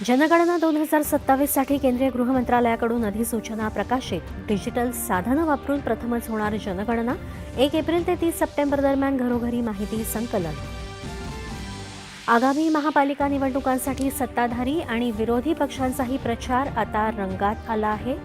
जनगणना 2027 साठी केंद्रीय गृह मंत्रालयाकडून अधिसूचना प्रकाशित. डिजिटल साधनं वापरून प्रथमच होणार जनगणना. 1 एप्रिल ते 30 सप्टेंबर दरम्यान घरोघरी माहिती संकलन. आगामी महापालिका निवडणुकांसाठी सत्ताधारी आणि विरोधी पक्षांचाही प्रचार आता रंगात आला आहे.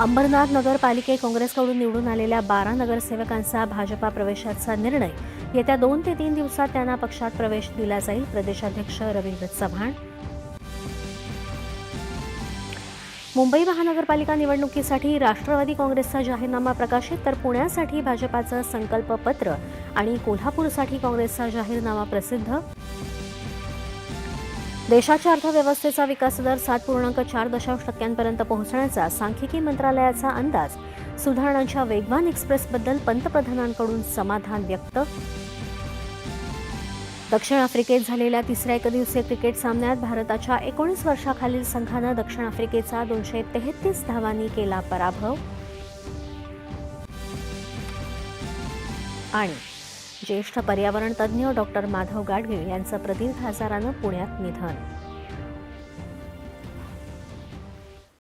अंबरनाथ नगरपालिके काँग्रेसकडून निवडून आलेल्या 12 नगरसेवकांचा भाजपा प्रवेशाचा निर्णय. येत्या 2 ते 3 दिवसात त्यांना पक्षात प्रवेश दिला जाईल. प्रदेशाध्यक्ष रवींद्र चव्हाण. मुंबई महानगरपालिका निवडणुकीसाठी राष्ट्रवादी काँग्रेसचा जाहीरनामा प्रकाशित, तर पुण्यासाठी भाजपाचं संकल्पपत्र आणि कोल्हापूरसाठी काँग्रेसचा जाहीरनामा प्रसिद्ध. देशाच्या अर्थव्यवस्थेचा विकासदर 7.4% पोहोचण्याचा सांख्यिकी मंत्रालयाचा अंदाज. सुधारणांच्या वेगवान एक्सप्रेसबद्दल पंतप्रधानांकडून समाधान व्यक्त. दक्षिण आफ्रिकेत झालेल्या तिसऱ्या एकदिवसीय क्रिकेट सामन्यात भारताच्या 19 वर्षाखालील संघानं दक्षिण आफ्रिकेचा 233 धावांनी केला पराभव. आणि ज्येष्ठ पर्यावरण तज्ज्ञ डॉक्टर माधव गाडगीळ यांचं प्रदीर्घ आजारानं पुण्यात निधन.